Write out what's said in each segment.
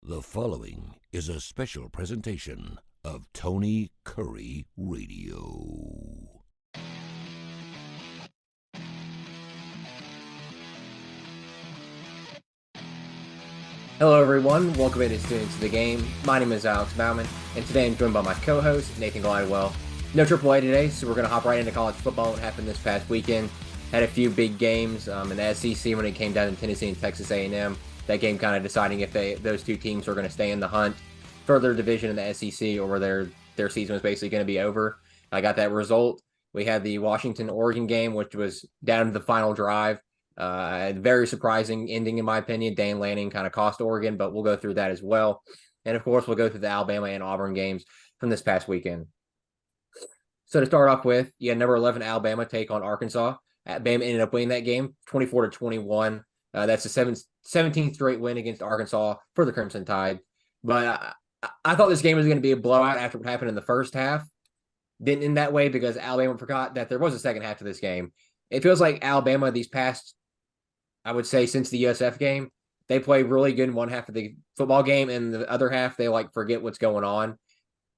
The following is a special presentation of Tony Kurre Radio. Hello everyone, welcome in to Students of the Game. My name is Alex Baumann, and today I'm joined by my co-host, Nathan Glidewell. No AAA today, so we're going to hop right into college football. What happened this past weekend. Had a few big games in the SEC when it came down to Tennessee and Texas A&M. That game kind of deciding if those two teams were going to stay in the hunt for their division in the SEC or their season was basically going to be over. I got that result. We had the Washington-Oregon game, which was down to the final drive. Very surprising ending, in my opinion. Dan Lanning kind of cost Oregon, but we'll go through that as well. And of course, we'll go through the Alabama and Auburn games from this past weekend. So to start off with, you had number 11 Alabama take on Arkansas. Bama ended up winning that game 24-21. That's the 17th straight win against Arkansas for the Crimson Tide. But I thought this game was going to be a blowout after what happened in the first half. Didn't end that way because Alabama forgot that there was a second half to this game. It feels like Alabama these past, I would say, since the USF game, they play really good in one half of the football game, and the other half they forget what's going on.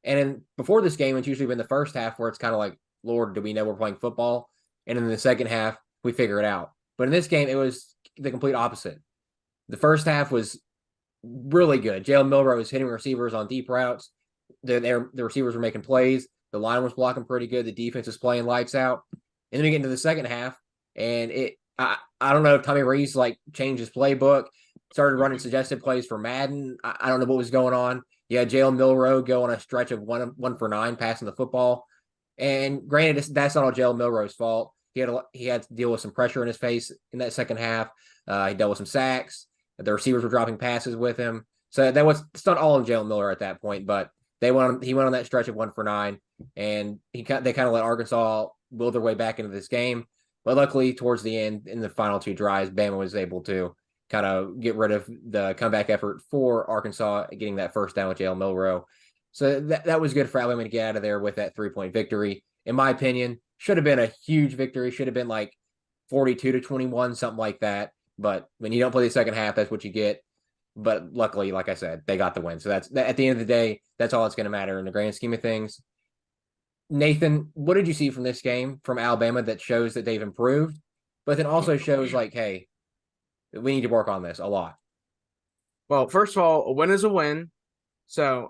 And then before this game, it's usually been the first half where it's kind of like, Lord, do we know we're playing football? And in the second half, we figure it out. But in this game, it was the complete opposite. The first half was really good. Jalen Milroe was hitting receivers on deep routes. The receivers were making plays. The line was blocking pretty good. The defense was playing lights out. And then we get into the second half, and I don't know if Tommy Rees changed his playbook, started running suggested plays for Madden. I don't know what was going on. You had Jalen Milroe go on a stretch of 1 for 9 passing the football. And granted, that's not all Jalen Milroe's fault. He had to deal with some pressure in his face in that second half. He dealt with some sacks. The receivers were dropping passes with him. So it's not all on Jalen Milroe at that point, but he went on that stretch of 1 for 9, and they kind of let Arkansas will their way back into this game. But luckily, towards the end, in the final two drives, Bama was able to kind of get rid of the comeback effort for Arkansas, getting that first down with Jalen Milroe. So that was good for Alabama to get out of there with that 3-point victory. In my opinion, should have been a huge victory. Should have been 42-21, something like that. But when you don't play the second half, that's what you get. But luckily, like I said, they got the win. So that's at the end of the day, that's all that's going to matter in the grand scheme of things. Nathan, what did you see from this game from Alabama that shows that they've improved, but then also shows hey, we need to work on this a lot? Well, first of all, a win is a win. So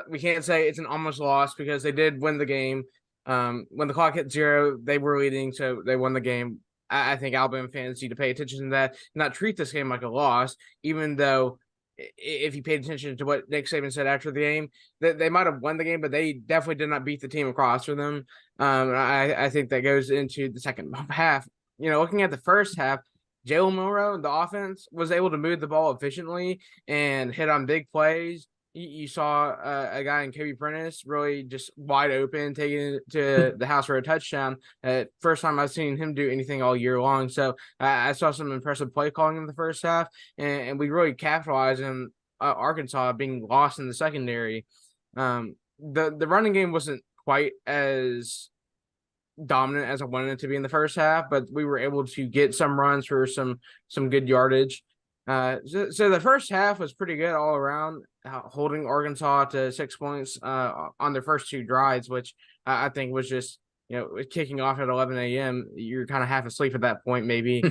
we can't say it's an almost loss because they did win the game. When the clock hit 0, they were leading, so they won the game. I think Alabama fans need to pay attention to that, not treat this game like a loss, even though if you paid attention to what Nick Saban said after the game, that they might have won the game, but they definitely did not beat the team across from them. I think that goes into the second half. Looking at the first half, Jalen Milroe, the offense, was able to move the ball efficiently and hit on big plays. You saw a guy in Kobe Prentice really just wide open, taking it to the house for a touchdown. First time I've seen him do anything all year long. So I saw some impressive play calling in the first half, and we really capitalized on Arkansas being lost in the secondary. The running game wasn't quite as dominant as I wanted it to be in the first half, but we were able to get some runs for some good yardage. So the first half was pretty good all around, holding Arkansas to 6 points on their first 2 drives, which I think was just, kicking off at 11 a.m. You're kind of half asleep at that point, maybe.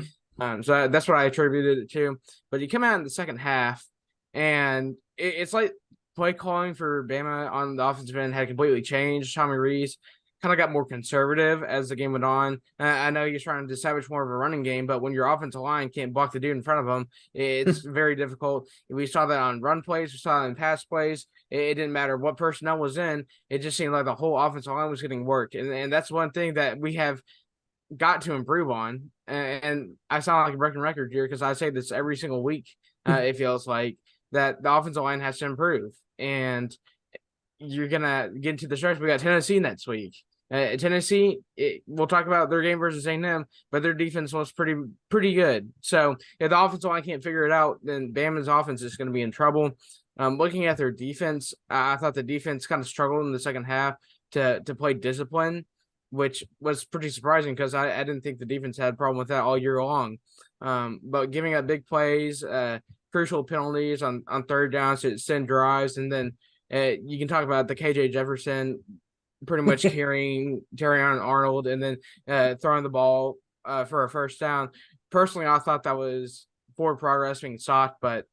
So that's what I attributed it to. But you come out in the second half, and it's like play calling for Bama on the offensive end had completely changed. Tommy Rees kind of got more conservative as the game went on. I know he's trying to establish more of a running game, but when your offensive line can't block the dude in front of them, it's very difficult. We saw that on run plays. We saw that in pass plays. It didn't matter what personnel was in. It just seemed like the whole offensive line was getting work. And that's one thing that we have got to improve on. And I sound like a broken record here because I say this every single week. It feels like that the offensive line has to improve. And you're going to get into the stretch. We got Tennessee next week. Tennessee, we'll talk about their game versus A&M, but their defense was pretty good. So if the offensive line can't figure it out, then Bama's offense is going to be in trouble. Looking at their defense, I thought the defense kind of struggled in the second half to play discipline, which was pretty surprising because I didn't think the defense had a problem with that all year long. But giving up big plays, crucial penalties on third downs to extend drives, and then you can talk about the KJ Jefferson pretty much carrying on Arnold and then throwing the ball for a first down. Personally, I thought that was forward progress being sought, but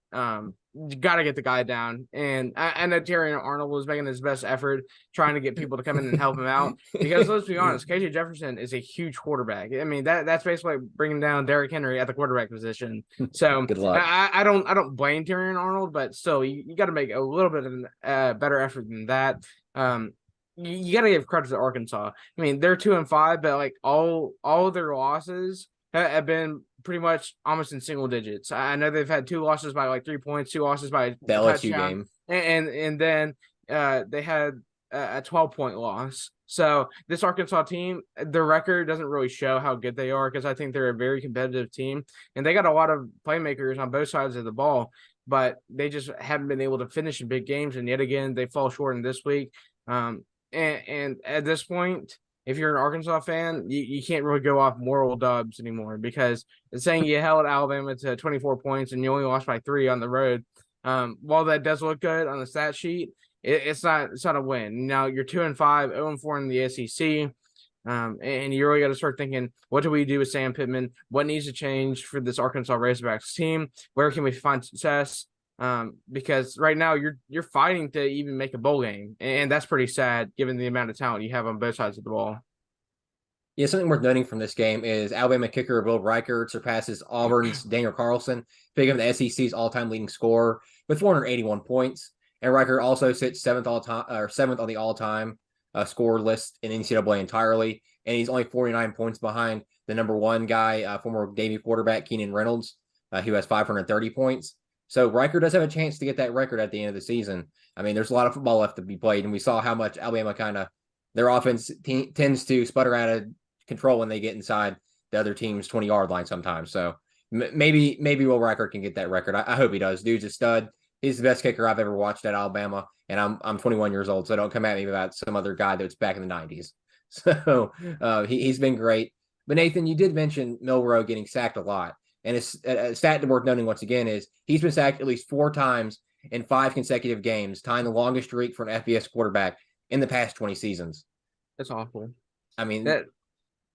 you got to get the guy down. And I know Terry Arnold was making his best effort trying to get people to come in and help him out because let's be honest, KJ Jefferson is a huge quarterback. I mean, that's basically bringing down Derrick Henry at the quarterback position. So Good luck. I don't blame Terry Arnold, but still, you got to make a little bit of a better effort than that. You got to give credit to Arkansas. I mean, they're 2-5, but like all of their losses have been pretty much almost in single digits. I know they've had 2 losses by like 3 points, 2 losses by The LSU game, and then they had a 12-point loss. So this Arkansas team, their record doesn't really show how good they are because I think they're a very competitive team and they got a lot of playmakers on both sides of the ball, but they just haven't been able to finish in big games. And yet again, they fall short in this week. And at this point, if you're an Arkansas fan, you can't really go off moral dubs anymore because it's saying you held Alabama to 24 points and you only lost by 3 on the road. While that does look good on the stat sheet, it's not a win. Now you're 2-5, 0-4 in the SEC. And you really got to start thinking, what do we do with Sam Pittman? What needs to change for this Arkansas Razorbacks team? Where can we find success? Because right now you're fighting to even make a bowl game, and that's pretty sad given the amount of talent you have on both sides of the ball. Yeah, something worth noting from this game is Alabama kicker Will Reichert surpasses Auburn's Daniel Carlson, becoming the SEC's all-time leading scorer with 481 points. And Reichert also sits seventh on the all-time score list in NCAA entirely, and he's only 49 points behind the number 1 guy, former Navy quarterback Keenan Reynolds, who has 530 points. So Riker does have a chance to get that record at the end of the season. I mean, there's a lot of football left to be played, and we saw how much Alabama their offense tends to sputter out of control when they get inside the other team's 20-yard line sometimes. So maybe Will Riker can get that record. I hope he does. Dude's a stud. He's the best kicker I've ever watched at Alabama, and I'm 21 years old, so don't come at me about some other guy that's back in the 90s. So he's been great. But Nathan, you did mention Milroe getting sacked a lot. And a stat worth noting once again is he's been sacked at least 4 times in 5 consecutive games, tying the longest streak for an FBS quarterback in the past 20 seasons. That's awful. I mean,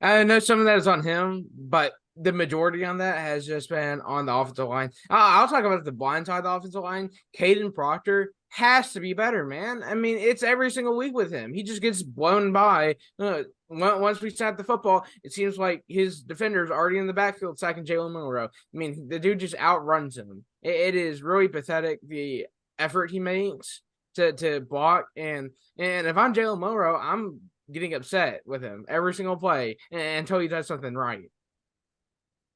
I know some of that is on him, but the majority on that has just been on the offensive line. I'll talk about the blind side of the offensive line. Caden Proctor has to be better, man. I mean, it's every single week with him. He just gets blown by. Once we snap the football, it seems like his defender's already in the backfield sacking Jalen Milroe. I mean, the dude just outruns him. It is really pathetic, the effort he makes to block. And if I'm Jalen Milroe, I'm getting upset with him every single play until he does something right.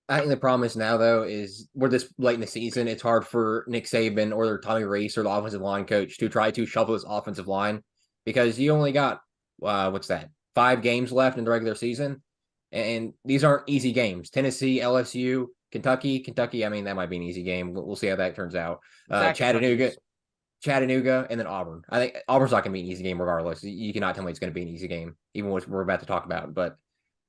I think the problem is now, though, is we're this late in the season. It's hard for Nick Saban or Tommy Rees or the offensive line coach to try to shuffle this offensive line because you only got, 5 games left in the regular season. And these aren't easy games. Tennessee, LSU, Kentucky. I mean, that might be an easy game. We'll see how that turns out. Chattanooga, and then Auburn. I think Auburn's not going to be an easy game regardless. You cannot tell me it's going to be an easy game, even what we're about to talk about. But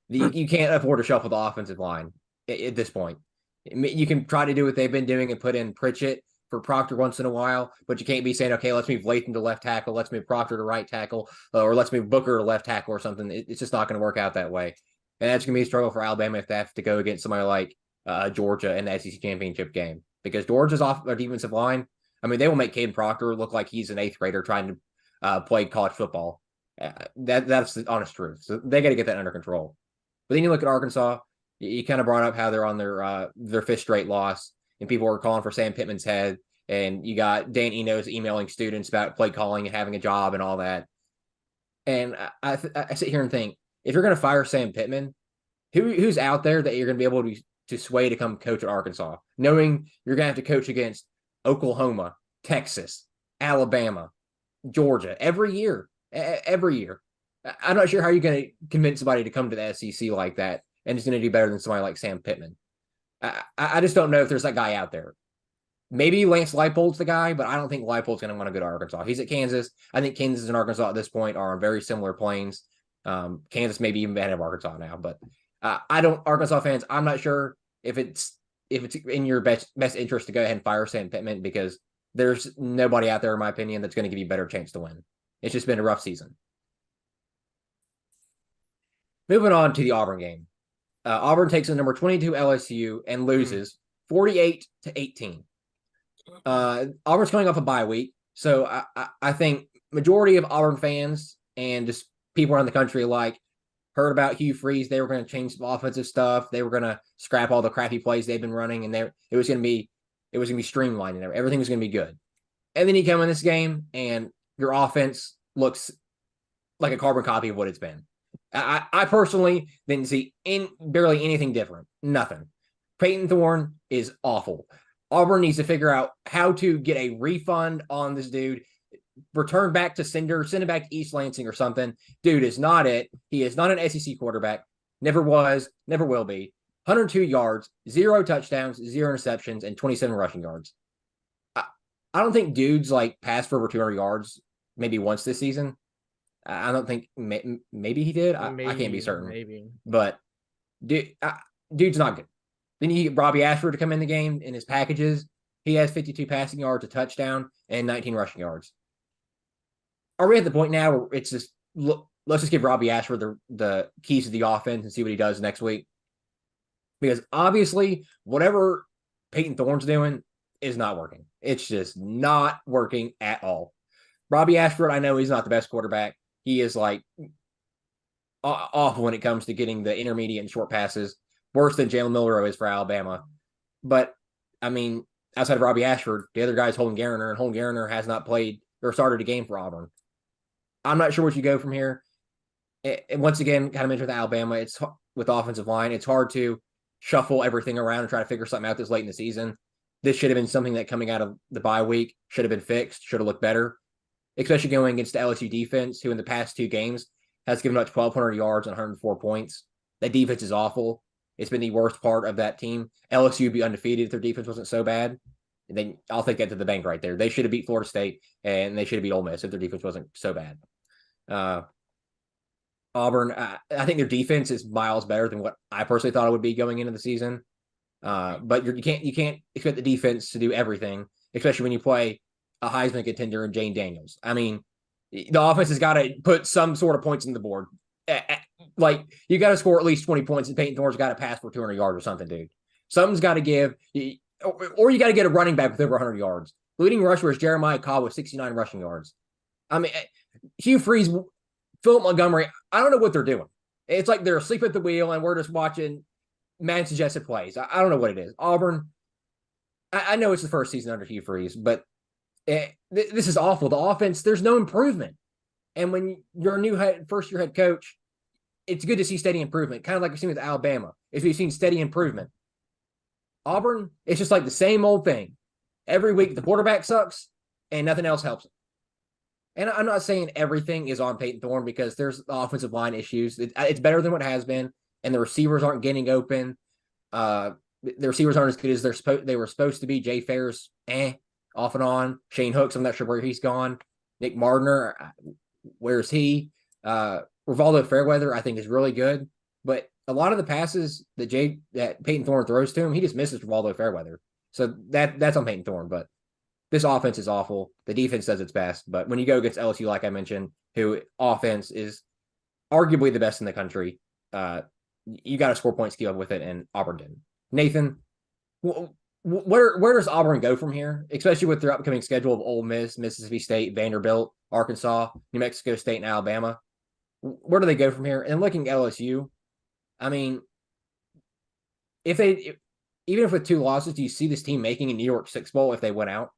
you can't afford to shuffle the offensive line at this point. You can try to do what they've been doing and put in Pritchett for Proctor once in a while, but you can't be saying, okay, let's move Latham to left tackle, let's move Proctor to right tackle, or let's move Booker to left tackle or something. It's just not going to work out that way. And that's going to be a struggle for Alabama if they have to go against somebody like Georgia in the SEC championship game, because Georgia's off their defensive line. I mean, they will make Caden Proctor look like he's an 8th grader trying to play college football. That's the honest truth. So they got to get that under control. But then you look at Arkansas. You kind of brought up how they're on their 5th straight loss, and people are calling for Sam Pittman's head. And you got Dan Enos emailing students about play calling and having a job and all that. And I sit here and think, if you're going to fire Sam Pittman, who's out there that you're going to be able to sway to come coach at Arkansas, knowing you're going to have to coach against Oklahoma, Texas, Alabama, Georgia every year. I'm not sure how you're going to convince somebody to come to the SEC like that and it's going to do better than somebody like Sam Pittman. I just don't know if there's that guy out there. Maybe Lance Leipold's the guy, but I don't think Leipold's going to want to go to Arkansas. He's at Kansas. I think Kansas and Arkansas at this point are on very similar planes. Kansas may be even ahead of Arkansas now, but Arkansas fans, I'm not sure if it's if it's in your best interest to go ahead and fire Sam Pittman, because there's nobody out there, in my opinion, that's going to give you a better chance to win. It's just been a rough season. Moving on to the Auburn game. Auburn takes the number 22 LSU and loses 48-18. Auburn's coming off a bye week, so I think majority of Auburn fans and just people around the country alike heard about Hugh Freeze. They were going to change some offensive stuff. They were going to scrap all the crappy plays they've been running, and it was going to be streamlined and everything was going to be good. And then you come in this game, and your offense looks like a carbon copy of what it's been. I personally didn't see barely anything different. Nothing. Peyton Thorne is awful. Auburn needs to figure out how to get a refund on this dude. Return back to send him back to East Lansing or something. Dude is not it. He is not an SEC quarterback. Never was, never will be. 102 yards, 0 touchdowns, 0 interceptions, and 27 rushing yards. I don't think dude's like passed for over 200 yards maybe once this season. I don't think maybe he did. I can't be certain. Maybe. But dude's not good. Then you get Robbie Ashford to come in the game in his packages. He has 52 passing yards, a touchdown, and 19 rushing yards. Are we at the point now where it's just let's just give Robbie Ashford the keys to the offense and see what he does next week? Because obviously, whatever Peyton Thorne's doing is not working. It's just not working at all. Robbie Ashford, I know he's not the best quarterback. He is like awful when it comes to getting the intermediate and short passes, worse than Jalen Milroe is for Alabama. But, I mean, outside of Robbie Ashford, the other guy is Holden Garner, and Holden Garner has not played or started a game for Auburn. I'm not sure what you go from here. And once again, kind of mentioned with Alabama, it's with the offensive line, it's hard to shuffle everything around and try to figure something out this late in the season. This should have been something that coming out of the bye week should have been fixed, should have looked better, especially going against the LSU defense, who in the past 2 games has given up 1,200 yards and 104 points. That defense is awful. It's been the worst part of that team. LSU would be undefeated if their defense wasn't so bad. I'll take that to the bank right there. They should have beat Florida State, and they should have beat Ole Miss if their defense wasn't so bad. Auburn, I think their defense is miles better than what I personally thought it would be going into the season. But you can't expect the defense to do everything, especially when you play a Heisman contender in Jane Daniels. I mean, the offense has got to put some sort of points in the board. Like, you got to score at least 20 points, and Peyton Thorne's got to pass for 200 yards or something, dude. Something's got to give, or you got to get a running back with over 100 yards. Leading rusher is Jeremiah Cobb with 69 rushing yards. I mean, Hugh Freeze, Philip Montgomery, I don't know what they're doing. It's like they're asleep at the wheel, and we're just watching man-suggested plays. I don't know what it is. Auburn, I know it's the first season under Hugh Freeze, but this is awful. The offense, there's no improvement. And when you're a new first-year head coach, it's good to see steady improvement, kind of like we've seen with Alabama. We've seen steady improvement. Auburn, it's just like the same old thing. Every week, the quarterback sucks, and nothing else helps it. And I'm not saying everything is on Peyton Thorne, because there's offensive line issues. It's better than what has been, and the receivers aren't getting open. The receivers aren't as good as they were supposed to be. Jay Fair's off and on. Shane Hooks, I'm not sure where he's gone. Nick Mardner, where's he? Rivaldo Fairweather, I think, is really good, but a lot of the passes that Peyton Thorne throws to him, he just misses Rivaldo Fairweather. So that's on Peyton Thorne. But this offense is awful. The defense does its best, but when you go against LSU, like I mentioned, who offense is arguably the best in the country, you got to score points to keep up with it, and Auburn didn't. Nathan, where does Auburn go from here, especially with their upcoming schedule of Ole Miss, Mississippi State, Vanderbilt, Arkansas, New Mexico State, and Alabama? Where do they go from here? And looking at LSU, I mean, even if with 2 losses, do you see this team making a New York Six Bowl if they went out?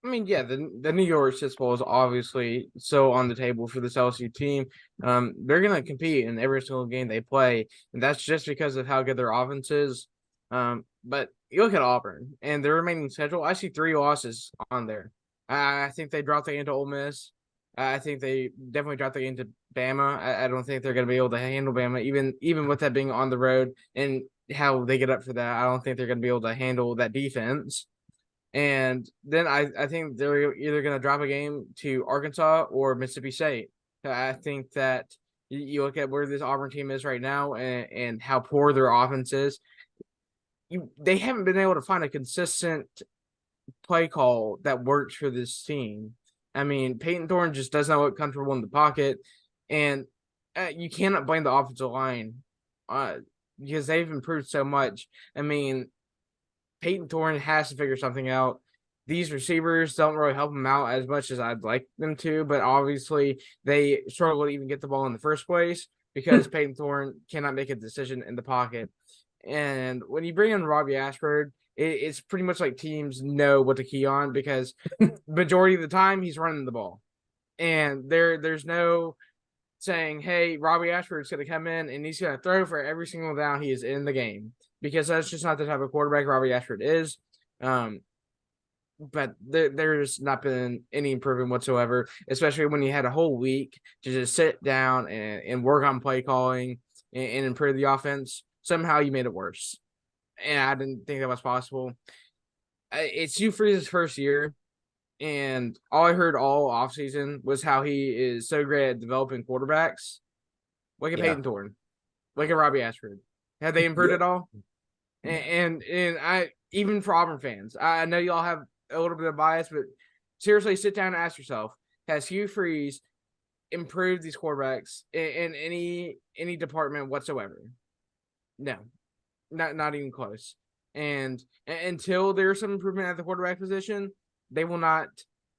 I mean, yeah, the New York Six Bowl is obviously so on the table for this LSU team. They're going to compete in every single game they play, and that's just because of how good their offense is. But you look at Auburn and their remaining schedule, I see 3 losses on there. I think they dropped the game to Ole Miss. I think they definitely dropped the game to Bama. I don't think they're going to be able to handle Bama, even with that being on the road and how they get up for that. I don't think they're going to be able to handle that defense. And then I think they're either going to drop a game to Arkansas or Mississippi State. I think that you look at where this Auburn team is right now and how poor their offense is. they haven't been able to find a consistent play call that works for this team. I mean, Peyton Thorne just does not look comfortable in the pocket, and you cannot blame the offensive line because they've improved so much. I mean, Peyton Thorne has to figure something out. These receivers don't really help him out as much as I'd like them to, but obviously they struggle to even get the ball in the first place because Peyton Thorne cannot make a decision in the pocket. And when you bring in Robbie Ashford, it's pretty much like teams know what to key on because majority of the time he's running the ball. And there's no saying, hey, Robbie Ashford's going to come in and he's going to throw for every single down he is in the game, because that's just not the type of quarterback Robbie Ashford is. But there's not been any improvement whatsoever, especially when you had a whole week to just sit down and work on play calling and improve the offense. Somehow you made it worse. And I didn't think that was possible. It's Hugh Freeze's first year, and all I heard all offseason was how he is so great at developing quarterbacks. Look at Peyton Thorne. Look at Robbie Ashford. Have they improved at all? And I, even for Auburn fans, I know y'all have a little bit of bias, but seriously, sit down and ask yourself: has Hugh Freeze improved these quarterbacks in any department whatsoever? No, not even close. And until there's some improvement at the quarterback position, they will not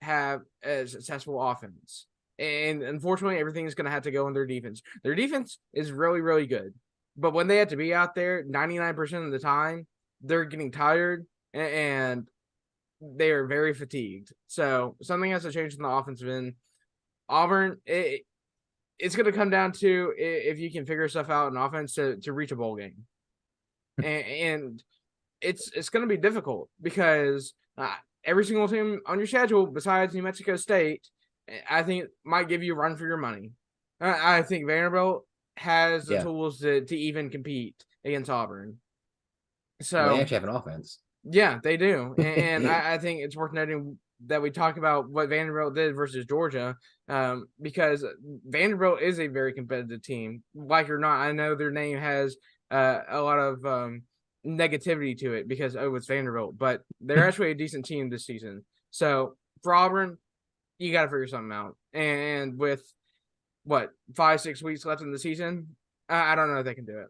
have a successful offense. And unfortunately, everything is going to have to go in their defense. Their defense is really, really good. But when they have to be out there 99% of the time, they're getting tired and they are very fatigued. So something has to change in the offensive end. Auburn, it's going to come down to if you can figure stuff out in offense to reach a bowl game. And it's going to be difficult because every single team on your schedule besides New Mexico State, I think might give you a run for your money. I think Vanderbilt has the tools to even compete against Auburn. So they actually have an offense. Yeah, they do. And I think it's worth noting that we talk about what Vanderbilt did versus Georgia, because Vanderbilt is a very competitive team. Like or not, I know their name has a lot of negativity to it because, it's Vanderbilt, but they're actually a decent team this season. So for Auburn, you got to figure something out. And with 5-6 weeks left in the season, I don't know if they can do it.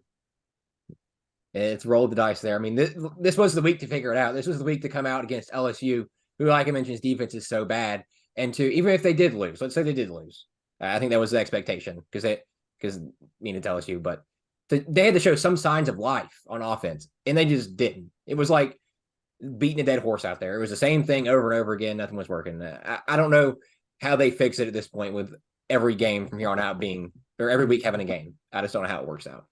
It's rolled the dice there. I mean, this was the week to figure it out. This was the week to come out against LSU, who, like I mentioned, his defense is so bad. And even if they did lose, let's say they did lose, I think that was the expectation because it's LSU, but they had to show some signs of life on offense, and they just didn't. It was like beating a dead horse out there. It was the same thing over and over again. Nothing was working. I don't know how they fix it at this point with every game from here on out or every week having a game. I just don't know how it works out.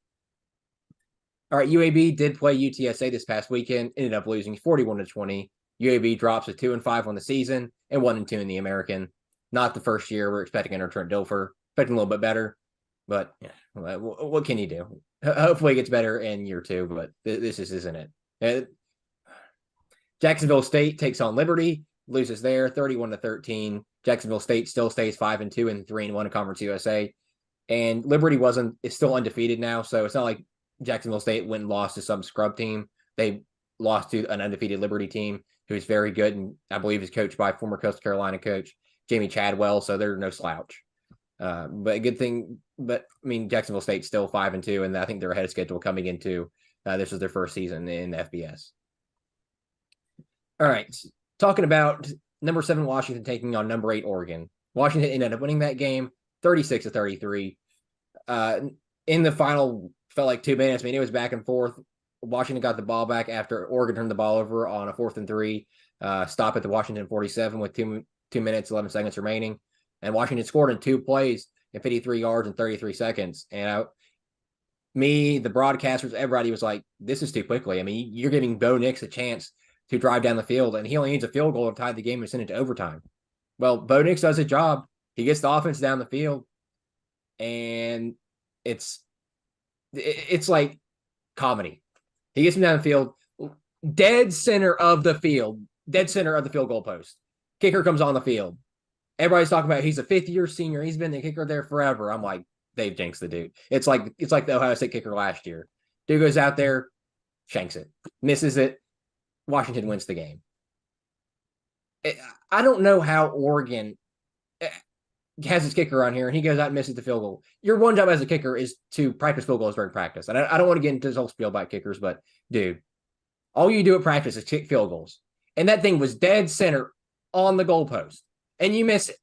All right, UAB did play UTSA this past weekend, ended up losing 41-20. UAB drops to 2-5 on the season and 1-2 in the American. Not the first year we're expecting under Trent Dilfer, expecting a little bit better, but what can you do? Hopefully it gets better in year two, but this just isn't it. Jacksonville State takes on Liberty, loses there 31-13. Jacksonville State still stays 5-2 and 3-1 in Conference USA, and Liberty is still undefeated now, so it's not like Jacksonville State went and lost to some scrub team. They lost to an undefeated Liberty team who's very good, and I believe is coached by former Coastal Carolina coach Jamie Chadwell, so they're no slouch. But a good thing. But I mean, Jacksonville State's still 5-2, and I think they're ahead of schedule coming into this is their first season in the FBS. All right, talking about number 7 Washington taking on number 8 Oregon. Washington ended up winning that game 36-33. In the final, felt like 2 minutes. I mean, it was back and forth. Washington got the ball back after Oregon turned the ball over on a 4th and 3. Stop at the Washington 47 with 2 minutes, 11 seconds remaining. And Washington scored in 2 plays in 53 yards and 33 seconds. And the broadcasters, everybody was like, this is too quickly. I mean, you're giving Bo Nix a chance to drive down the field, and he only needs a field goal to tie the game and send it to overtime. Well, Bo Nix does his job. He gets the offense down the field, and it's like comedy. He gets him down the field, dead center of the field goal post. Kicker comes on the field. Everybody's talking about he's a 5th-year senior. He's been the kicker there forever. I'm like, they've jinxed the dude. It's like the Ohio State kicker last year. Dude goes out there, shanks it, misses it. Washington wins the game. I don't know how Oregon has his kicker on here and he goes out and misses the field goal. Your one job as a kicker is to practice field goals during practice. And I don't want to get into this whole spiel about kickers, but dude, all you do at practice is kick field goals. And that thing was dead center on the goalpost and you miss it.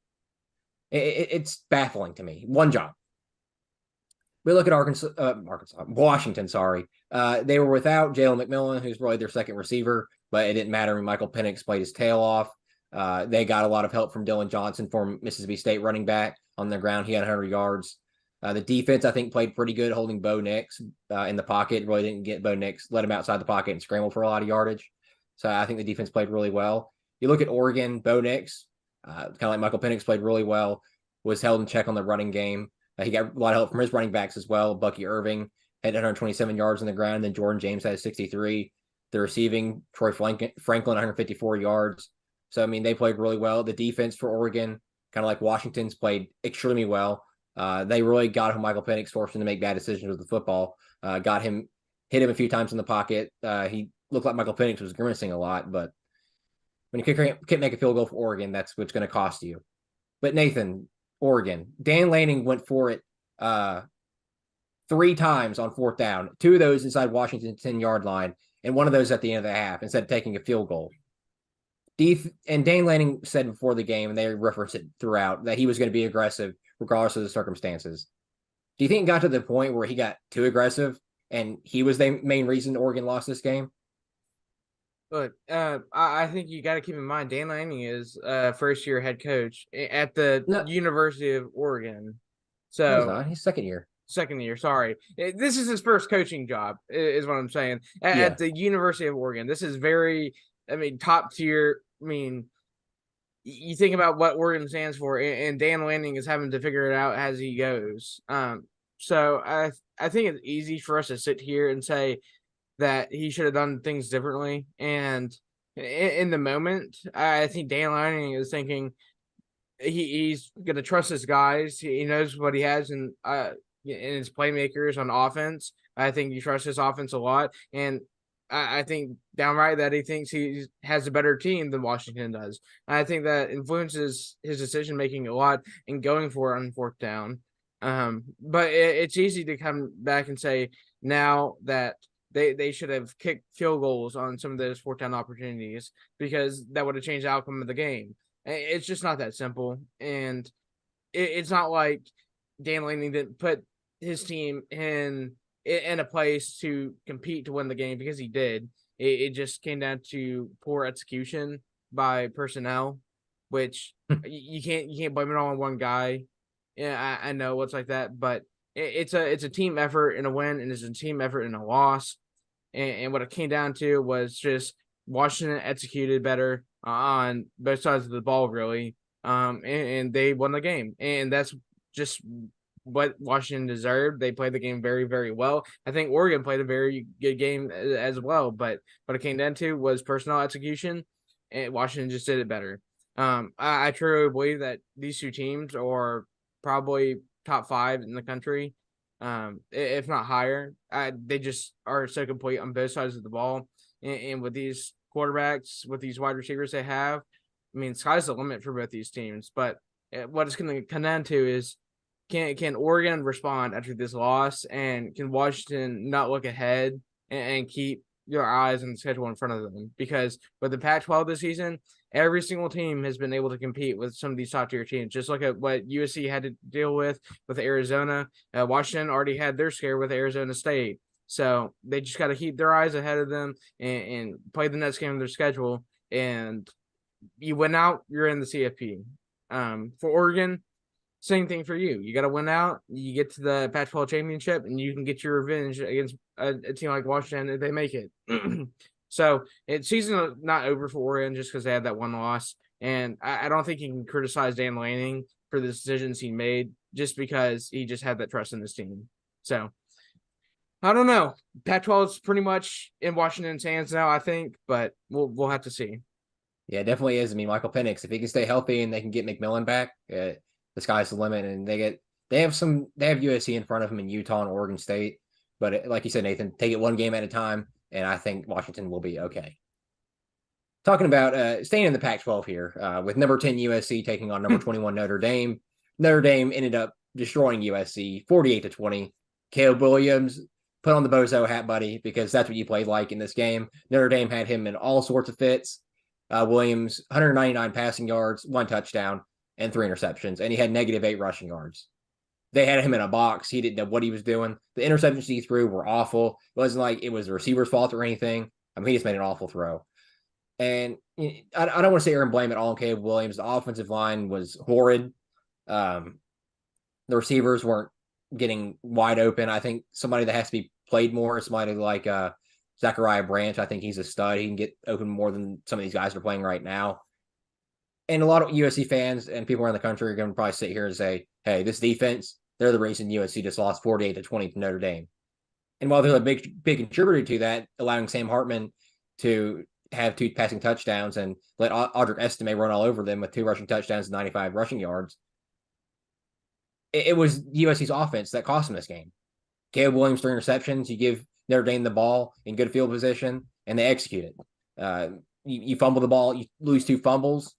It's baffling to me. One job. We look at Washington, sorry. They were without Jalen McMillan, who's really their second receiver, but it didn't matter when Michael Penix played his tail off. They got a lot of help from Dylan Johnson, former Mississippi State running back on the ground. He had 100 yards. The defense, I think, played pretty good holding Bo Nix in the pocket. Really didn't get Bo Nix, let him outside the pocket and scramble for a lot of yardage. So I think the defense played really well. You look at Oregon, Bo Nix, kind of like Michael Penix, played really well, was held in check on the running game. He got a lot of help from his running backs as well. Bucky Irving had 127 yards on the ground. Then Jordan James had 63. The receiving, Troy Franklin, 154 yards. So, I mean, they played really well. The defense for Oregon, kind of like Washington's, played extremely well. They really got him, Michael Penix, forced him to make bad decisions with the football. Hit him a few times in the pocket. He looked like Michael Penix was grimacing a lot, but when you can't make a field goal for Oregon, that's what's going to cost you. But Nathan, Oregon, Dan Lanning went for it 3 times on 4th down. 2 of those inside Washington's 10-yard line, and 1 of those at the end of the half instead of taking a field goal. And Dan Lanning said before the game, and they referenced it throughout, that he was going to be aggressive regardless of the circumstances. Do you think it got to the point where he got too aggressive and he was the main reason Oregon lost this game? Look, I think you got to keep in mind Dan Lanning is first-year head coach at the University of Oregon. So no, he's not. He's second year. Second year, sorry. This is his first coaching job, is what I'm saying. At the University of Oregon. This is very, top tier. You think about what Oregon stands for, and Dan Lanning is having to figure it out as he goes. So I think it's easy for us to sit here and say that he should have done things differently. And in the moment, I think Dan Lanning is thinking he's going to trust his guys. He knows what he has in his playmakers on offense. I think he trusts his offense a lot. And I think downright that he thinks he has a better team than Washington does. I think that influences his decision-making a lot in going for it on 4th down. But it's easy to come back and say now that they should have kicked field goals on some of those 4th down opportunities because that would have changed the outcome of the game. It's just not that simple. And it's not like Dan Lanning didn't put his team in a place to compete to win the game, because he did. It just came down to poor execution by personnel, which you can't blame it all on one guy. Yeah, I know it's like that, but it's a team effort in a win, and it's a team effort in a loss. And what it came down to was just Washington executed better on both sides of the ball, really. And they won the game, and that's just what Washington deserved. They played the game very, very well. I think Oregon played a very good game as well, but what it came down to was personnel execution, and Washington just did it better. I truly believe that these 2 teams are probably top 5 in the country, if not higher. They just are so complete on both sides of the ball, and with these quarterbacks, with these wide receivers they have, sky's the limit for both these teams. But what it's going to come down to is, can Oregon respond after this loss, and can Washington not look ahead and keep your eyes on the schedule in front of them? Because with the Pac-12 this season, every single team has been able to compete with some of these top-tier teams. Just look at what USC had to deal with Arizona. Washington already had their scare with Arizona State. So they just got to keep their eyes ahead of them and play the next game of their schedule. And you win out, you're in the CFP. For Oregon, same thing for you. You got to win out. You get to the Pac-12 championship, and you can get your revenge against a team like Washington if they make it. So season not over for Oregon just because they had that one loss. And I don't think you can criticize Dan Lanning for the decisions he made just because he just had that trust in his team. So I don't know. Pac-12 is pretty much in Washington's hands now, I think, but we'll have to see. Yeah, it definitely is. Michael Penix, if he can stay healthy and they can get McMillan back, the sky's the limit. And they have USC in front of them in Utah and Oregon State. But like you said, Nathan, take it one game at a time. and I think Washington will be okay. Talking about staying in the Pac-12 here, with number 10 USC taking on number 21 Notre Dame. Notre Dame ended up destroying USC 48-20. Caleb Williams put on the bozo hat, buddy, because that's what you played like in this game. Notre Dame had him in all sorts of fits. Williams, 199 passing yards, 1 touchdown, and 3 interceptions, and he had -8 rushing yards. They had him in a box. He didn't know what he was doing. The interceptions he threw were awful. It wasn't like it was the receiver's fault or anything. I mean, he just made an awful throw. And I don't want to say and blame it all on Caleb Williams. The offensive line was horrid. The receivers weren't getting wide open. I think somebody that has to be played more is somebody like Zachariah Branch. I think he's a stud. He can get open more than some of these guys are playing right now. And a lot of USC fans and people around the country are going to probably sit here and say, hey, this defense, they're the reason USC just lost 48-20 to Notre Dame. And while they're a big contributor to that, allowing Sam Hartman to have 2 passing touchdowns and let Audric Estime run all over them with 2 rushing touchdowns and 95 rushing yards, it was USC's offense that cost them this game. Caleb Williams 3 interceptions. You give Notre Dame the ball in good field position, and they execute it. You fumble the ball, you lose 2 fumbles.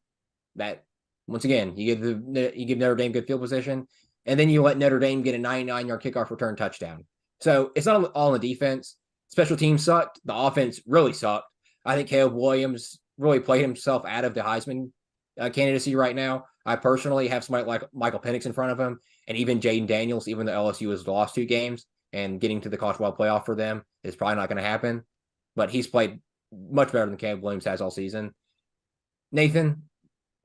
That, once again, you give Notre Dame good field position, and then you let Notre Dame get a 99-yard kickoff return touchdown. So it's not all in the defense. Special teams sucked. The offense really sucked. I think Caleb Williams really played himself out of the Heisman candidacy right now. I personally have somebody like Michael Penix in front of him, and even Jaden Daniels, even though LSU has lost 2 games, and getting to the college football playoff for them is probably not going to happen. But he's played much better than Caleb Williams has all season. Nathan,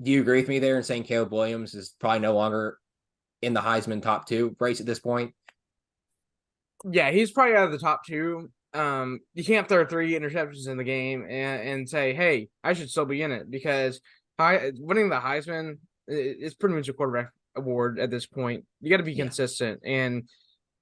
do you agree with me there in saying Caleb Williams is probably no longer in the Heisman top 2 race at this point? Yeah, he's probably out of the top 2. You can't throw 3 interceptions in the game and say, hey, I should still be in it, because winning the Heisman is pretty much a quarterback award at this point. You got to be consistent. And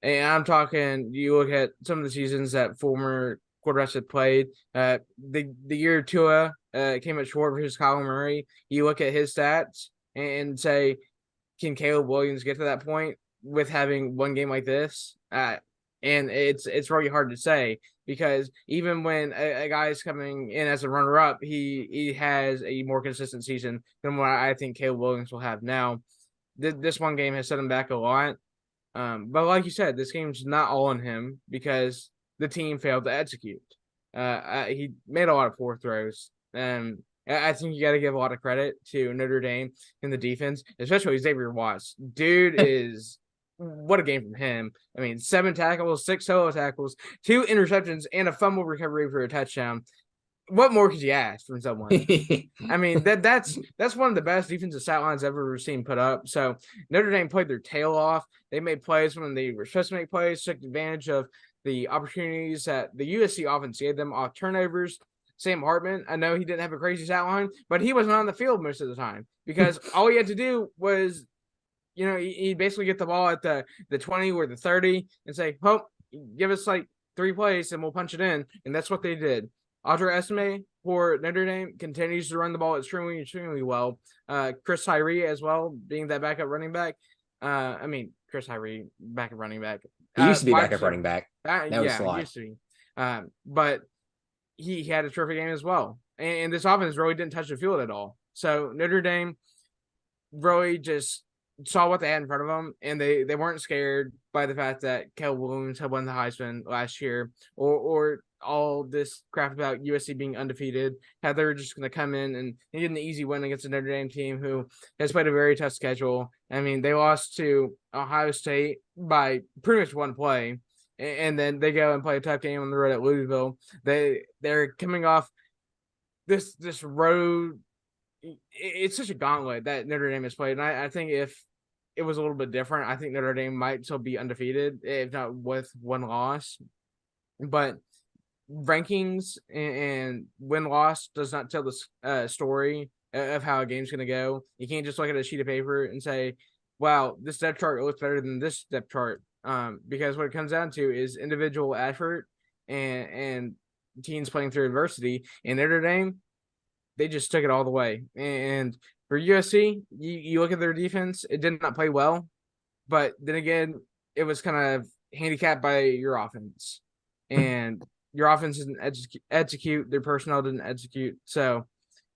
I'm talking, you look at some of the seasons that former quarterbacks had played. The year Tua came up short versus Kyler Murray. You look at his stats and say, can Caleb Williams get to that point with having one game like this? And it's really hard to say, because even when a guy is coming in as a runner-up, he has a more consistent season than what I think Caleb Williams will have now. This one game has set him back a lot. But like you said, this game's not all on him because the team failed to execute. He made a lot of poor throws. And I think you got to give a lot of credit to Notre Dame in the defense, especially Xavier Watts. Dude is... what a game from him. I mean, 7 tackles, 6 solo tackles, 2 interceptions, and a fumble recovery for a touchdown. What more could you ask from someone? I mean, that's one of the best defensive stat lines I've ever seen put up. So Notre Dame played their tail off. They made plays when they were supposed to make plays, took advantage of the opportunities that the USC offense gave them off turnovers. Sam Hartman, I know he didn't have a crazy stat line, but he wasn't on the field most of the time because all he had to do was, he basically get the ball at the 20 or the 30 and say, oh, give us like 3 plays and we'll punch it in. And that's what they did. Audric Estime for Notre Dame continues to run the ball extremely well. Chris Tyree as well, being that backup running back. Chris Tyree, backup running back. He used to be backup running back. That was he used to be. But he had a terrific game as well. And this offense really didn't touch the field at all. So Notre Dame really just saw what they had in front of them, and they weren't scared by the fact that Caleb Williams had won the Heisman last year, or all this crap about USC being undefeated. How they were just going to come in and get an easy win against a Notre Dame team who has played a very tough schedule. I mean, they lost to Ohio State by pretty much 1 play, and then they go and play a tough game on the road at Louisville. They're coming off this road. It's such a gauntlet that Notre Dame has played. And I think if it was a little bit different, I think Notre Dame might still be undefeated, if not with 1 loss. But rankings and win-loss does not tell the story of how a game's going to go. You can't just look at a sheet of paper and say, wow, this depth chart looks better than this depth chart. Because what it comes down to is individual effort and teams playing through adversity. And Notre Dame, they just took it all the way. And for USC, you look at their defense, it did not play well. But then again, it was kind of handicapped by your offense. And your offense didn't execute, their personnel didn't execute. So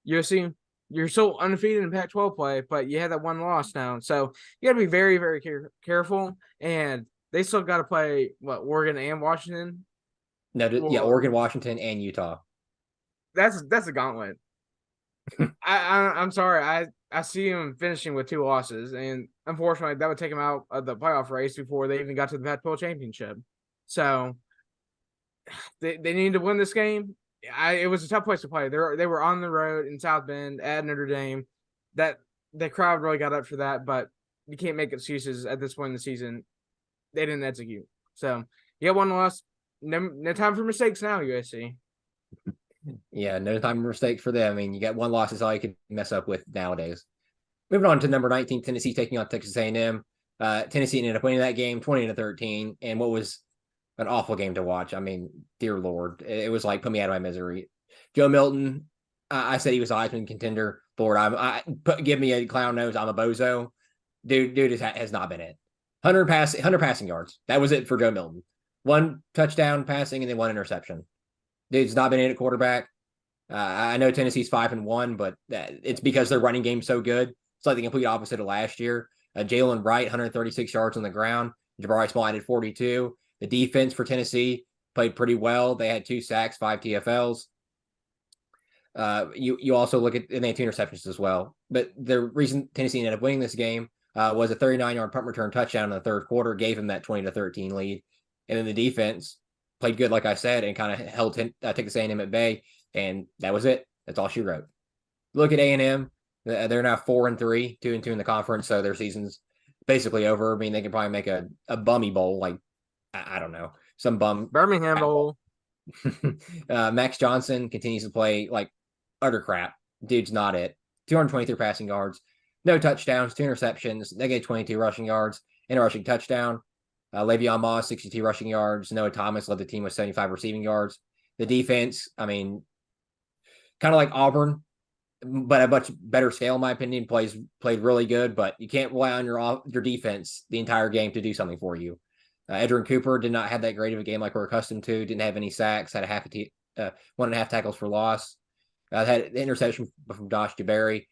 USC, you're still undefeated in Pac-12 play, but you had that one loss now. So you got to be very, very careful. And they still got to play, Oregon and Washington? No, yeah, Oregon, Washington, and Utah. That's a gauntlet. I'm sorry. I see him finishing with 2 losses, and unfortunately, that would take him out of the playoff race before they even got to the Pac-12 championship. So they need to win this game. It was a tough place to play. They were on the road in South Bend at Notre Dame. That the crowd really got up for that, but you can't make excuses at this point in the season. They didn't execute. So you got 1 loss. No time for mistakes now, USC. Yeah, no time for mistakes for them. I mean, you got 1 loss is all you can mess up with nowadays. Moving on to number 19, Tennessee taking on Texas A&M. Tennessee ended up winning that game 20-13, and what was an awful game to watch. I mean, dear Lord, it was like put me out of my misery. Joe Milton, I said he was a Heisman contender. Lord, give me a clown nose. I'm a bozo. Dude has not been it. 100 passing yards. That was it for Joe Milton. 1 touchdown passing and then 1 interception. Dude's not been in at quarterback. I know Tennessee's 5-1, but it's because their running game's so good. It's like the complete opposite of last year. Jalen Wright, 136 yards on the ground. Jabari Small added 42. The defense for Tennessee played pretty well. They had 2 sacks, 5 TFLs. You also look at, and they had 2 interceptions as well. But the reason Tennessee ended up winning this game was a 39-yard punt return touchdown in the third quarter, gave them that 20-13 lead. And then the defense played good, like I said, and kind of held Texas A&M at bay, and that was it. That's all she wrote. Look at A&M. They're now 4-3, 2-2 in the conference, so their season's basically over. I mean, they can probably make a bummy bowl, like, I don't know, some bum. Birmingham Bowl. Max Johnson continues to play like utter crap. Dude's not it. 223 passing yards, no touchdowns, 2 interceptions, negative 22 rushing yards, and a rushing touchdown. Le'Veon Moss, 62 rushing yards. Noah Thomas led the team with 75 receiving yards. The defense, I mean, kind of like Auburn, but a much better scale, in my opinion. Played really good, but you can't rely on your defense the entire game to do something for you. Edgerrin Cooper did not have that great of a game like we're accustomed to. Didn't have any sacks. Had 1.5 tackles for loss. Had an interception from Josh DeBerry.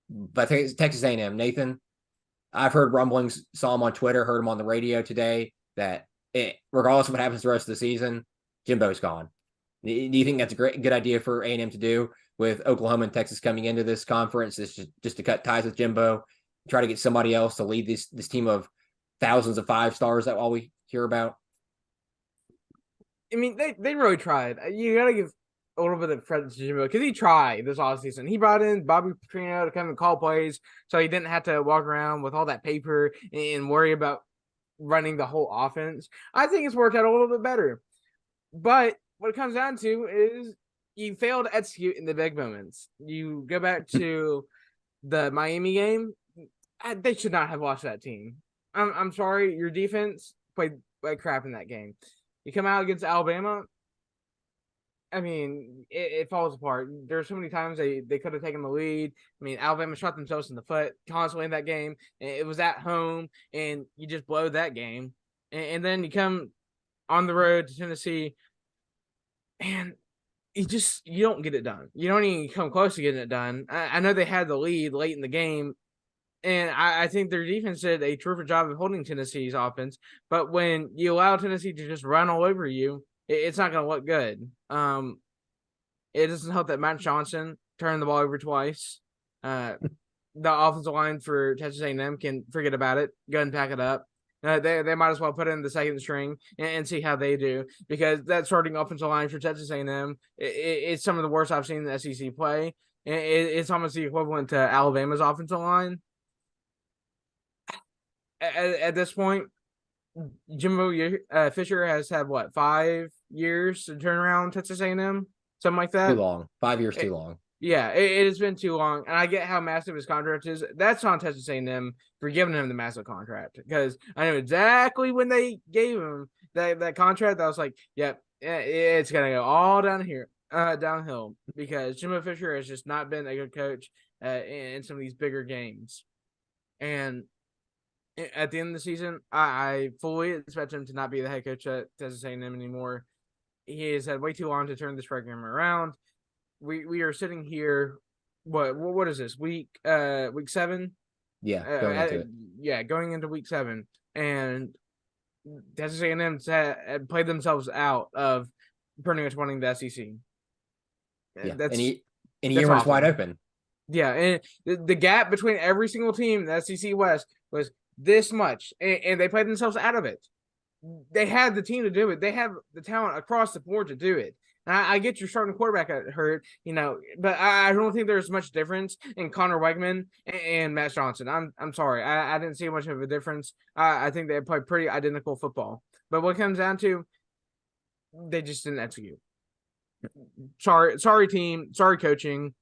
But Texas A&M, Nathan, I've heard rumblings, saw him on Twitter, heard him on the radio today, that regardless of what happens the rest of the season, Jimbo's gone. Do you think that's a good idea for A&M to do with Oklahoma and Texas coming into this conference? Is just to cut ties with Jimbo, try to get somebody else to lead this team of thousands of 5 stars that all we hear about? I mean, they really tried. You got to give a little bit of credit to Jimbo because he tried this offseason. He brought in Bobby Petrino to come and call plays so he didn't have to walk around with all that paper and worry about running the whole offense. I think it's worked out a little bit better. But what it comes down to is you fail to execute in the big moments. You go back to the Miami game. They should not have lost that team. I'm sorry. Your defense played like crap in that game. You come out against Alabama, I mean, it falls apart. There's so many times they could have taken the lead. I mean, Alabama shot themselves in the foot constantly in that game. It was at home, and you just blow that game. And then you come on the road to Tennessee, and you don't get it done. You don't even come close to getting it done. I know they had the lead late in the game, and I think their defense did a terrific job of holding Tennessee's offense. But when you allow Tennessee to just run all over you, it's not going to look good. It doesn't help that Matt Johnson turned the ball over twice. The offensive line for Texas A&M can forget about it. Go ahead and pack it up. They might as well put in the second string and see how they do, because that starting offensive line for Texas A&M, it's some of the worst I've seen in the SEC play. It's almost the equivalent to Alabama's offensive line. At this point, Jimbo Fisher has had 5 years to turn around Texas A&M, something like that. Too long. 5 years too long. Yeah, it has been too long, and I get how massive his contract is. That's on Texas A&M for giving him the massive contract, because I know exactly when they gave him that contract. I was like, yep, it's gonna go all downhill, because Jimbo Fisher has just not been a good coach in some of these bigger games, and at the end of the season, I fully expect him to not be the head coach at Texas A&M anymore. he has had way too long to turn this program around. We are sitting here. What is this week? Week 7. Yeah, going into it. Yeah, going into week 7, and Texas A&M had played themselves out of pretty much winning the SEC. Yeah, That's and a year when it's wide open. Yeah, and the gap between every single team in the SEC West was this much, and they played themselves out of it. They had the team to do it. They have the talent across the board to do it. I get your starting quarterback hurt, but I don't think there's much difference in Connor Wegman and Matt Johnson. I'm sorry, I didn't see much of a difference. I think they play pretty identical football. But what comes down to, they just didn't execute. Sorry team, sorry coaching.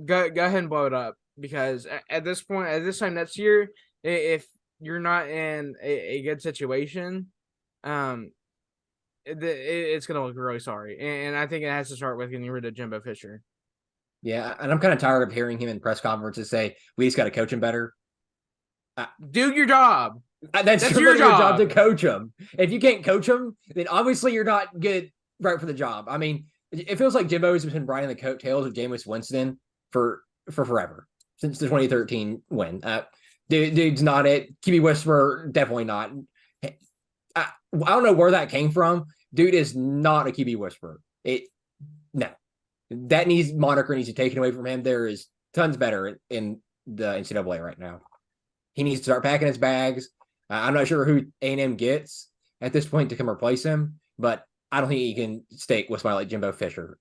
Go ahead and blow it up, because at this time next year, if you're not in a good situation, it's going to look really sorry. And I think it has to start with getting rid of Jimbo Fisher. Yeah, and I'm kind of tired of hearing him in press conferences say, we just got to coach him better. Do your job. That's your job to coach him. If you can't coach him, then obviously you're not good right for the job. I mean, it feels like Jimbo's been riding the coattails of Jameis Winston for forever, since the 2013 win. Dude's not it. QB whisperer, definitely not. I don't know where that came from. Dude is not a QB whisperer. No. That moniker needs to be taken away from him. There is tons better in the NCAA right now. He needs to start packing his bags. I'm not sure who A&M gets at this point to come replace him, but I don't think he can stake with somebody like Jimbo Fisher.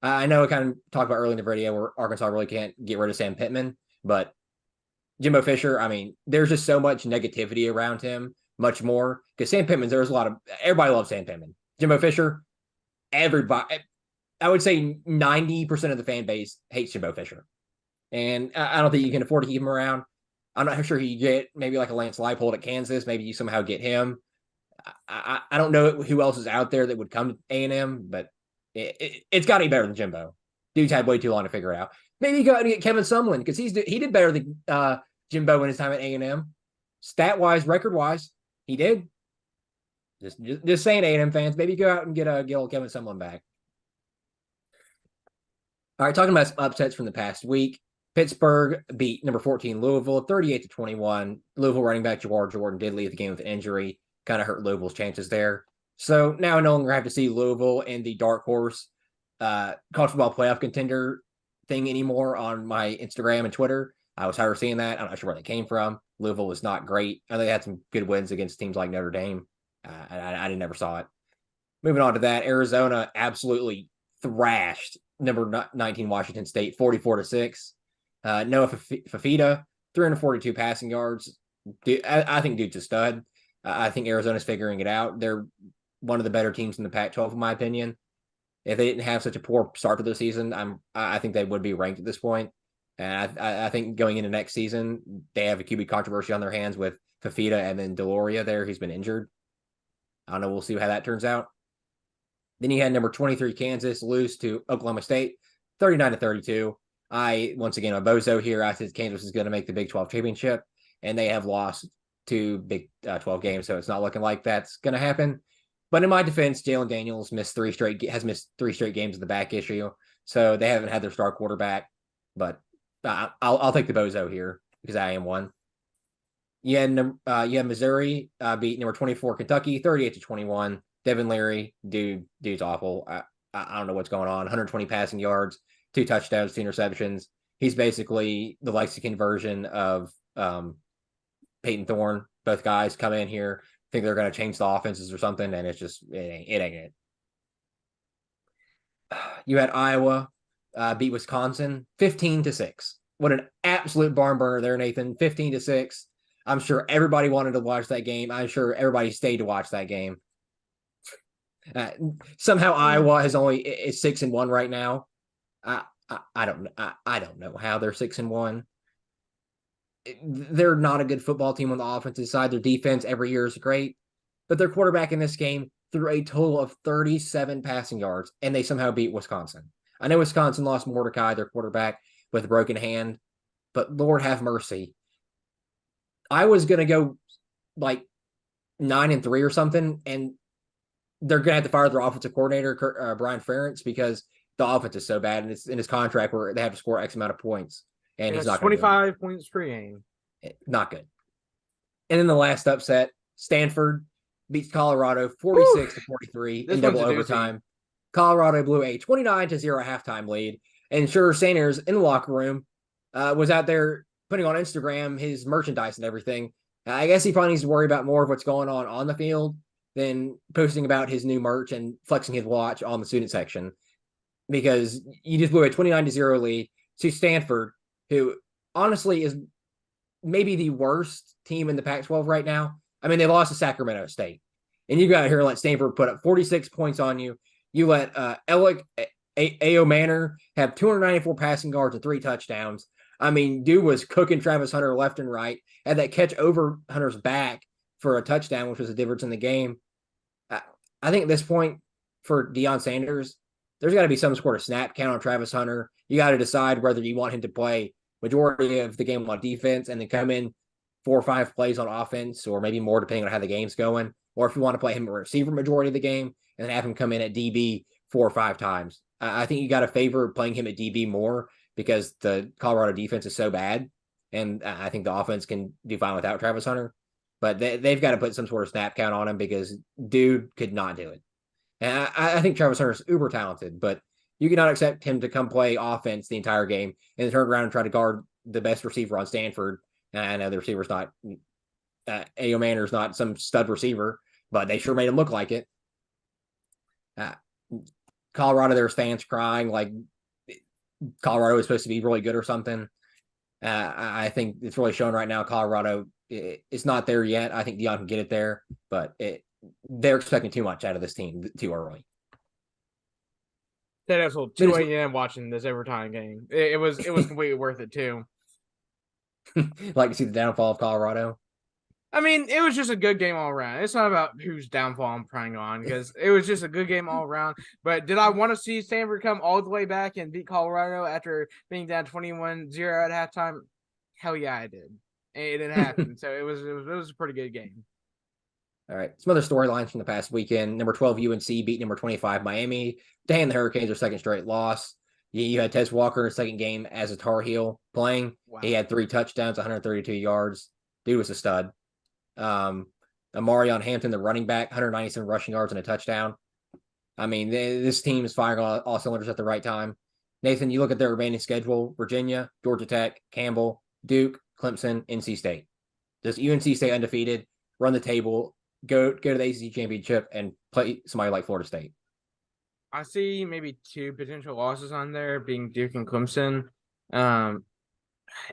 I know I kind of talked about early in the video where Arkansas really can't get rid of Sam Pittman, but Jimbo Fisher, I mean, there's just so much negativity around him, much more, because Sam Pittman, everybody loves Sam Pittman. Jimbo Fisher, everybody, I would say 90% of the fan base hates Jimbo Fisher. And I don't think you can afford to keep him around. I'm not sure you get maybe like a Lance Leipold at Kansas. Maybe you somehow get him. I don't know who else is out there that would come to A&M, but it's got to be better than Jimbo. Dude's had way too long to figure it out. Maybe you go out and get Kevin Sumlin, because he did better than Jimbo in his time at A&M. Stat-wise, record-wise, he did. Just saying, A&M fans, maybe go out and get old Kevin Sumlin back. All right, talking about upsets from the past week. Pittsburgh beat number 14 Louisville 38-21. Louisville running back Jawar Jordan did leave the game with an injury. Kind of hurt Louisville's chances there. So now I no longer have to see Louisville in the dark horse college football playoff contender thing anymore on my Instagram and Twitter. I was tired of seeing that. I'm not sure where they came from. Louisville was not great. I know they had some good wins against teams like Notre Dame. I never saw it. Moving on to that, Arizona absolutely thrashed number 19 Washington State 44-6. Noah Fafita, 342 passing yards. I think dude's a stud. I think Arizona's figuring it out. They're one of the better teams in the Pac-12, in my opinion. If they didn't have such a poor start to the season, I think they would be ranked at this point. And I think going into next season, they have a QB controversy on their hands with Fafita and then Deloria there, who's been injured. I don't know. We'll see how that turns out. Then you had number 23 Kansas lose to Oklahoma State, 39-32. Once again, a bozo here. I said Kansas is going to make the Big 12 championship, and they have lost 2 Big 12 games, so it's not looking like that's going to happen. But in my defense, Jalen Daniels has missed 3 straight games of the back issue, so they haven't had their star quarterback. But I'll take the bozo here because I am one. You had Missouri beat number 24 Kentucky 38-21. Devin Leary, dude's awful. I don't know what's going on. 120 passing yards, 2 touchdowns, 2 interceptions. He's basically the Lexington version of Peyton Thorne. Both guys come in here, think they're going to change the offenses or something, and it ain't it. You had Iowa beat Wisconsin 15-6. What an absolute barn burner there, Nathan. 15-6. I'm sure everybody wanted to watch that game. I'm sure everybody stayed to watch that game. Somehow Iowa is 6-1 right now. I don't know how they're 6-1. They're not a good football team on the offensive side. Their defense every year is great, but their quarterback in this game threw a total of 37 passing yards, and they somehow beat Wisconsin. I know Wisconsin lost Mordecai, their quarterback, with a broken hand, but Lord have mercy. I was going to go like 9-3 or something, and they're going to have to fire their offensive coordinator, Brian Ferentz, because the offense is so bad, and it's in his contract where they have to score X amount of points, and he's not going to 25 points per game. Not good. And then the last upset, Stanford beats Colorado 46-43 in double overtime. Colorado blew a 29-0 halftime lead, and Shedeur Sanders in the locker room was out there putting on Instagram his merchandise and everything. I guess he probably needs to worry about more of what's going on the field than posting about his new merch and flexing his watch on the student section, because you just blew a 29-0 lead to Stanford, who honestly is maybe the worst team in the Pac-12 right now. I mean, they lost to Sacramento State, and you got here and let Stanford put up 46 points on you. You let Alec A.O. Manor have 294 passing yards and 3 touchdowns. I mean, dude was cooking Travis Hunter left and right. Had that catch over Hunter's back for a touchdown, which was the difference in the game. I think at this point for Deion Sanders, there's got to be some sort of snap count on Travis Hunter. You got to decide whether you want him to play majority of the game on defense and then come in 4 or 5 plays on offense, or maybe more depending on how the game's going, or if you want to play him a receiver majority of the game and then have him come in at DB 4 or 5 times. I think you got to favor playing him at DB more because the Colorado defense is so bad, and I think the offense can do fine without Travis Hunter. But they've got to put some sort of snap count on him because dude could not do it. And I think Travis Hunter is uber talented, but you cannot accept him to come play offense the entire game and then turn around and try to guard the best receiver on Stanford. And I know the receiver's not A.O. Manor's not some stud receiver, but they sure made him look like it. Colorado, there's fans crying like Colorado is supposed to be really good or something. I think it's really showing right now. Colorado it's not there yet. I think Deion can get it there, but they're expecting too much out of this team too early. That was 2 a.m. watching this overtime game. It was completely worth it too. Like to see the downfall of Colorado. I mean, it was just a good game all around. It's not about whose downfall I'm preying on, because it was just a good game all around. But did I want to see Stanford come all the way back and beat Colorado after being down 21-0 at halftime? Hell yeah, I did. And it didn't happen. So it was a pretty good game. All right. Some other storylines from the past weekend. Number 12 UNC beat number 25 Miami. Dang, the Hurricanes are second straight loss. You had Tez Walker in his second game as a Tar Heel playing. Wow. He had 3 touchdowns, 132 yards. Dude was a stud. Amarion Hampton, the running back, 197 rushing yards and a touchdown. I mean, this team is firing all cylinders at the right time. Nathan, you look at their remaining schedule: Virginia, Georgia Tech, Campbell, Duke, Clemson, NC State. Does UNC stay undefeated, run the table, go to the ACC championship, and play somebody like Florida State? I see maybe 2 potential losses on there, being Duke and Clemson.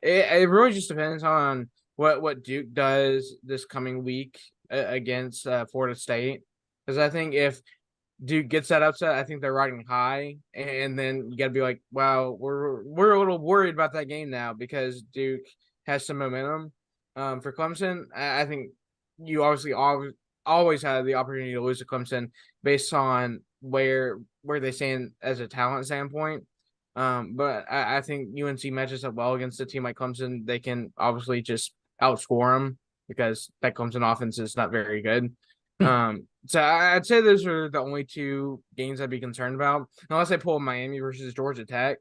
It really just depends on what Duke does this coming week against Florida State, because I think if Duke gets that upset, I think they're riding high, and then you got to be like, wow, we're a little worried about that game now because Duke has some momentum. For Clemson, I think you obviously always have the opportunity to lose to Clemson based on where they stand as a talent standpoint. But I think UNC matches up well against a team like Clemson. They can obviously just outscore them because that Clemson offense is not very good. So I'd say those are the only 2 games I'd be concerned about, unless they pull Miami versus Georgia Tech.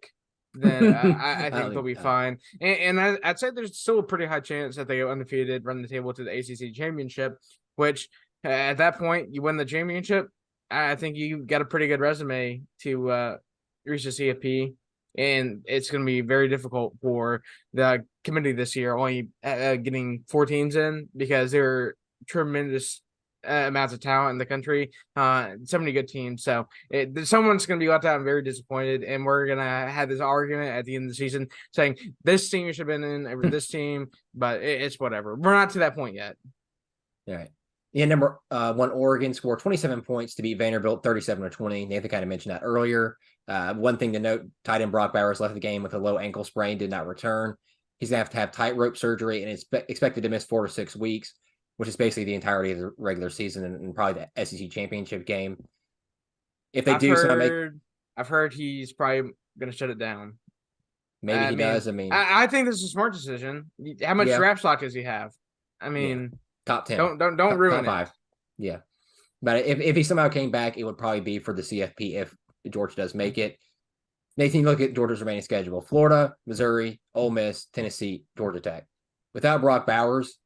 Then I think they'll be fine. And I'd say there's still a pretty high chance that they go undefeated, run the table to the ACC championship, which at that point, you win the championship. I think you got a pretty good resume to reach the CFP. And it's going to be very difficult for the committee this year, only getting 4 teams in, because there are tremendous amounts of talent in the country, so many good teams. So someone's going to be left out and very disappointed, and we're going to have this argument at the end of the season saying this team should have been in over this team, but it's whatever. We're not to that point yet. All right. Yeah, number 1 Oregon scored 27 points to beat Vanderbilt 37-20. Nathan kind of mentioned that earlier. One thing to note, tight end Brock Bowers left the game with a low ankle sprain, did not return. He's going to have tightrope surgery and is expected to miss 4 to 6 weeks, which is basically the entirety of the regular season and probably the SEC championship game. If they I've heard he's probably going to shut it down. Maybe he does. I think this is a smart decision. How much draft stock does he have? I mean, top 10. Don't ruin top 5. it. Yeah. But if he somehow came back, it would probably be for the CFP if Georgia does make it. Nathan, you look at Georgia's remaining schedule: Florida, Missouri, Ole Miss, Tennessee, Georgia Tech. Without Brock Bowers,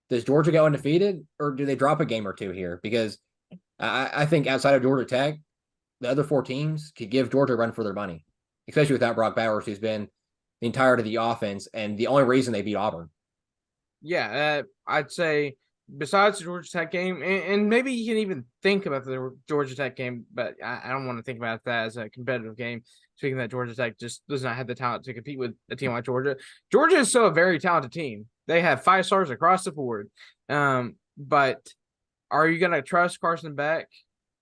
does Georgia go undefeated, or do they drop a game or two here? Because I think outside of Georgia Tech, the other 4 teams could give Georgia a run for their money, especially without Brock Bowers, who's been the entirety of the offense and the only reason they beat Auburn. Yeah, I'd say besides the Georgia Tech game, and maybe you can even think about the Georgia Tech game, but I don't want to think about that as a competitive game. Speaking that Georgia Tech just does not have the talent to compete with a team like Georgia. Georgia is still a very talented team. They have 5 stars across the board. But are you going to trust Carson Beck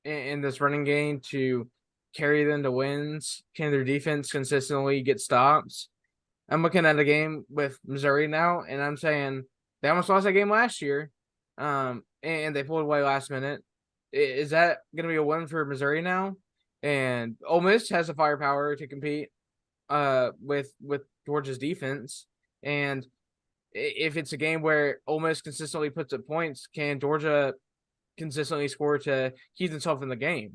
in this running game to carry them to wins? Can their defense consistently get stops? I'm looking at a game with Missouri now, and I'm saying they almost lost that game last year, and they pulled away last minute. Is that going to be a win for Missouri now? And Ole Miss has the firepower to compete with Georgia's defense. And if it's a game where Ole Miss consistently puts up points, can Georgia consistently score to keep themselves in the game?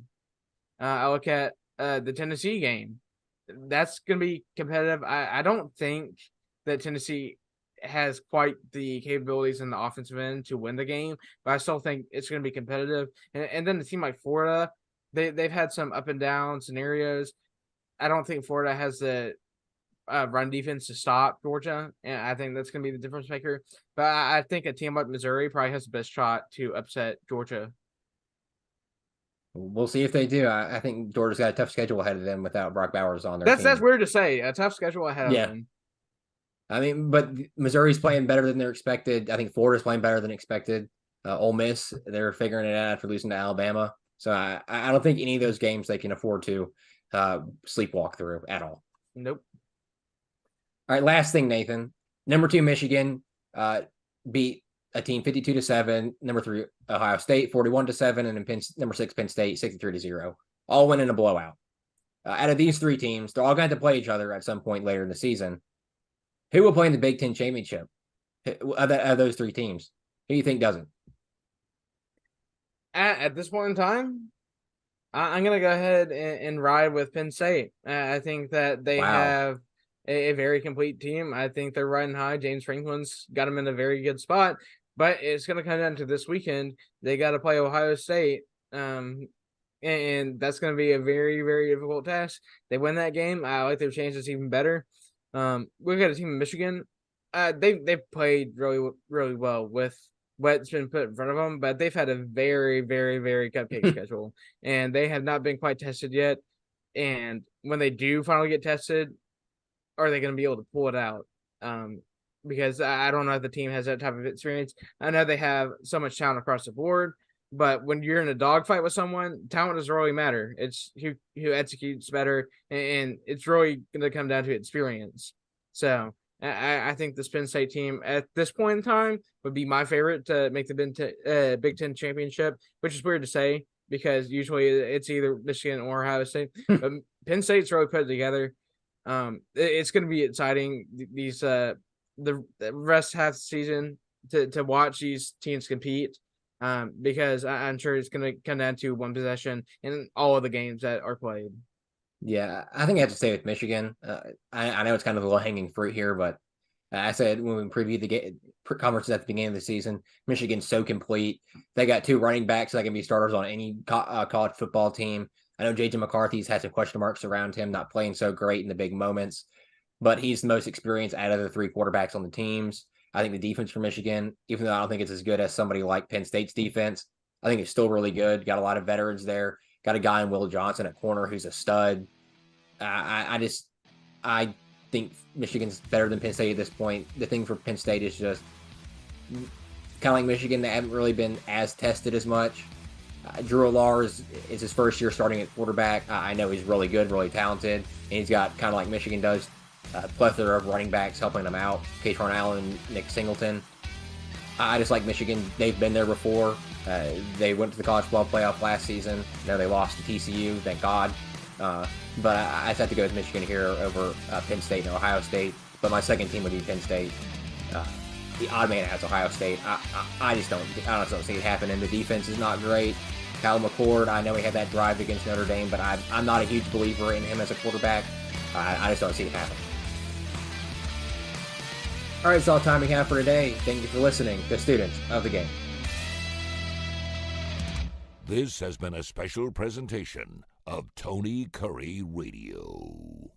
I look at the Tennessee game. That's going to be competitive. I don't think that Tennessee has quite the capabilities in the offensive end to win the game, but I still think it's going to be competitive. And then a team like Florida, they've had some up and down scenarios. I don't think Florida has the run defense to stop Georgia, and I think that's going to be the difference maker. But I think a team like Missouri probably has the best shot to upset Georgia. We'll see if they do. I think Georgia's got a tough schedule ahead of them without Brock Bowers on their team. That's weird to say. A tough schedule ahead of them. I mean, but Missouri's playing better than they're expected. I think Florida's playing better than expected. Ole Miss, they're figuring it out after losing to Alabama. So I don't think any of those games they can afford to sleepwalk through at all. Nope. All right, last thing, Nathan. Number 2 Michigan beat a team 52-7. Number 3 Ohio State 41-7, and then number 6 Penn State 63-0. All win in a blowout. Out of these 3 teams, they're all going to play each other at some point later in the season. Who will play in the Big Ten championship of those 3 teams? Who do you think doesn't? At this point in time, I'm going to go ahead and ride with Penn State. I think that they have a very complete team. I think they're riding high. James Franklin's got them in a very good spot, but it's going to come down to this weekend. They got to play Ohio State, and that's going to be a very, very difficult task. They win that game, I like their chances even better. We've got a team in Michigan. They've played really, really well with what's been put in front of them, but they've had a very, very, very cupcake schedule, and they have not been quite tested yet. And when they do finally get tested, are they going to be able to pull it out? Because I don't know if the team has that type of experience. I know they have so much talent across the board, but when you're in a dogfight with someone, talent doesn't really matter. It's who executes better, and it's really going to come down to experience. So I think this Penn State team at this point in time would be my favorite to make the Big Ten championship, which is weird to say because usually it's either Michigan or Ohio State. But Penn State's really put it together. It's going to be exciting. These the rest half the season to watch these teams compete. Because I'm sure it's going to come down to one possession in all of the games that are played. Yeah, I think I have to stay with Michigan. I know it's kind of a low-hanging fruit here, but I said when we previewed the conferences at the beginning of the season, Michigan's so complete. They got 2 running backs that can be starters on any college football team. I know J.J. McCarthy's had some question marks around him, not playing so great in the big moments, but he's the most experienced out of the 3 quarterbacks on the teams. I think the defense for Michigan, even though I don't think it's as good as somebody like Penn State's defense, I think it's still really good. Got a lot of veterans there. Got a guy in Will Johnson at corner who's a stud. I think Michigan's better than Penn State at this point. The thing for Penn State is just kind of like Michigan. They haven't really been as tested as much. Drew Allar is his first year starting at quarterback. I know he's really good, really talented, and he's got kind of like Michigan does, a plethora of running backs helping them out. Katron Allen and Nick Singleton. I just like Michigan. They've been there before. They went to the college football playoff last season. Now they lost to TCU, thank God. But I just have to go with Michigan here over Penn State and Ohio State. But my second team would be Penn State. The odd man has Ohio State. I just don't see it happening. The defense is not great. Kyle McCord, I know he had that drive against Notre Dame, but I'm not a huge believer in him as a quarterback. I just don't see it happen. All right, that's all the time we have for today. Thank you for listening to Students of the Game. This has been a special presentation of Tony Kurre Radio.